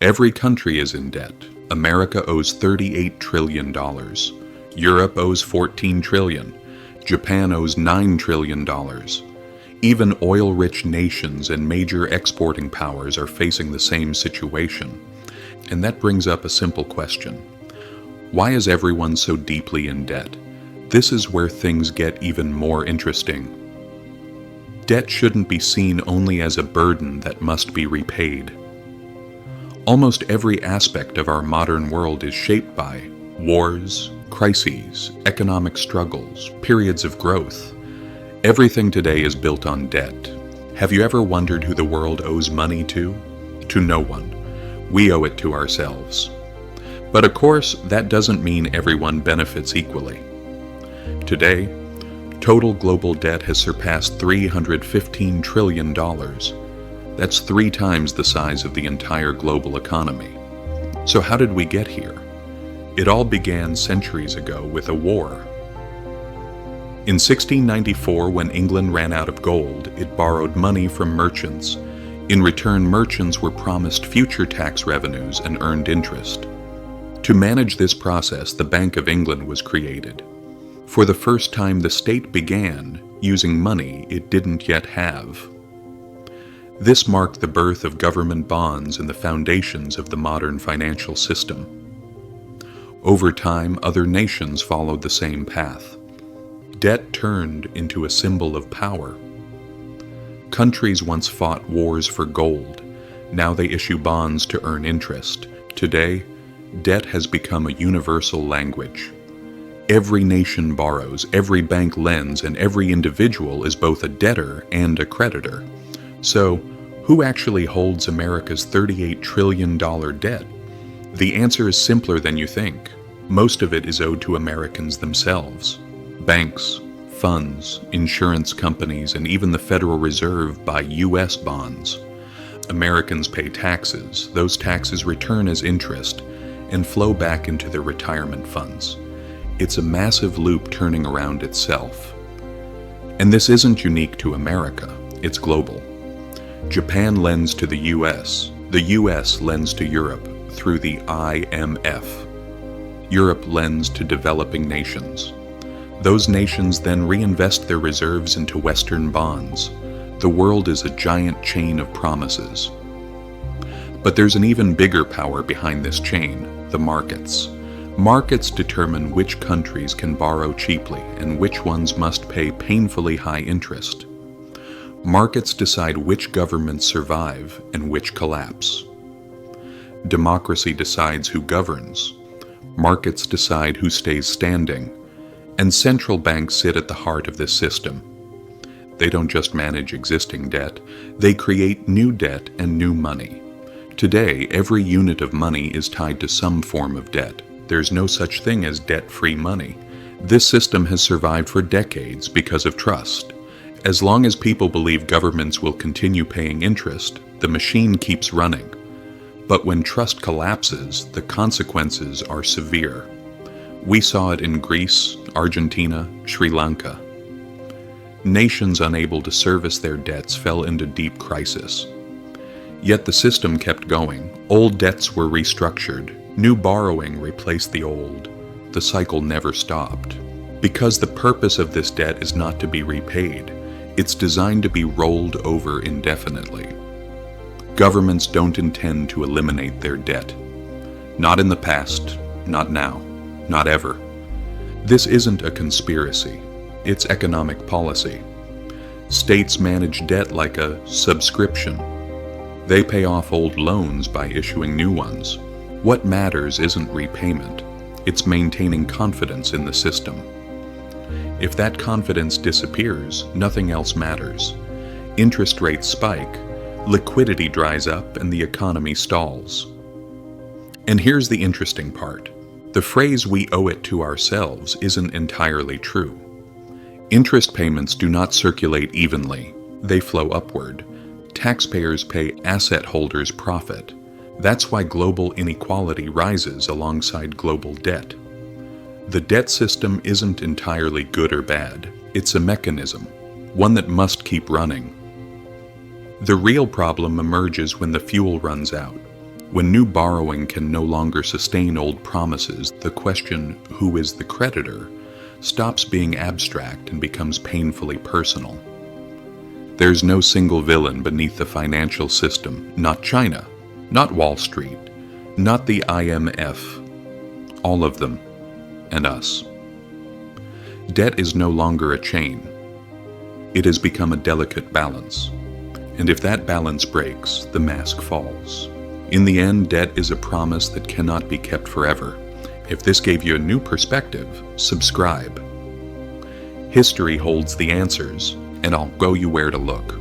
Every country is in debt. America owes $38 trillion. Europe owes $14 trillion. Japan owes $9 trillion. Even oil-rich nations and major exporting powers are facing the same situation. And that brings up a simple question. Why is everyone so deeply in debt? This is where things get even more interesting. Debt shouldn't be seen only as a burden that must be repaid. Almost every aspect of our modern world is shaped by wars, crises, economic struggles, periods of growth. Everything today is built on debt. Have you ever wondered who the world owes money to? To no one. We owe it to ourselves. But of course, that doesn't mean everyone benefits equally. Today, total global debt has surpassed $315 trillion. That's 3 times the size of the entire global economy. So how did we get here? It all began centuries ago with a war. In 1694, when England ran out of gold, it borrowed money from merchants. In return, merchants were promised future tax revenues and earned interest. To manage this process, the Bank of England was created. For the first time, the state began using money it didn't yet have. This marked the birth of government bonds and the foundations of the modern financial system. Over time, other nations followed the same path. Debt turned into a symbol of power. Countries once fought wars for gold. Now they issue bonds to earn interest. Today, debt has become a universal language. Every nation borrows, every bank lends, and every individual is both a debtor and a creditor. So, who actually holds America's $38 trillion debt? The answer is simpler than you think. Most of it is owed to Americans themselves. Banks, funds, insurance companies, and even the Federal Reserve buy U.S. bonds. Americans pay taxes. Those taxes return as interest and flow back into their retirement funds. It's a massive loop turning around itself. And this isn't unique to America, it's global. Japan lends to the US lends to Europe through the IMF. Europe lends to developing nations. Those nations then reinvest their reserves into Western bonds. The world is a giant chain of promises. But there's an even bigger power behind this chain, the markets. Markets determine which countries can borrow cheaply and which ones must pay painfully high interest. Markets decide which governments survive and which collapse. Democracy decides who governs. Markets decide who stays standing. And central banks sit at the heart of this system. They don't just manage existing debt, they create new debt and new money. Today, every unit of money is tied to some form of debt. There's no such thing as debt-free money. This system has survived for decades because of trust. As long as people believe governments will continue paying interest, the machine keeps running. But when trust collapses, the consequences are severe. We saw it in Greece, Argentina, Sri Lanka. Nations unable to service their debts fell into deep crisis. Yet the system kept going. Old debts were restructured. New borrowing replaced the old. The cycle never stopped. Because the purpose of this debt is not to be repaid, it's designed to be rolled over indefinitely. Governments don't intend to eliminate their debt. Not in the past, not now, not ever. This isn't a conspiracy. It's economic policy. States manage debt like a subscription. They pay off old loans by issuing new ones. What matters isn't repayment, it's maintaining confidence in the system. If that confidence disappears, nothing else matters. Interest rates spike, liquidity dries up, and the economy stalls. And here's the interesting part. The phrase "we owe it to ourselves" isn't entirely true. Interest payments do not circulate evenly, they flow upward. Taxpayers pay asset holders profit. That's why global inequality rises alongside global debt. The debt system isn't entirely good or bad. It's a mechanism, one that must keep running. The real problem emerges when the fuel runs out. When new borrowing can no longer sustain old promises, the question, who is the creditor, stops being abstract and becomes painfully personal. There's no single villain beneath the financial system, not China, not Wall Street, not the IMF, all of them, and us. Debt is no longer a chain. It has become a delicate balance. And if that balance breaks, the mask falls. In the end, debt is a promise that cannot be kept forever. If this gave you a new perspective, subscribe. History holds the answers, and I'll go you where to look.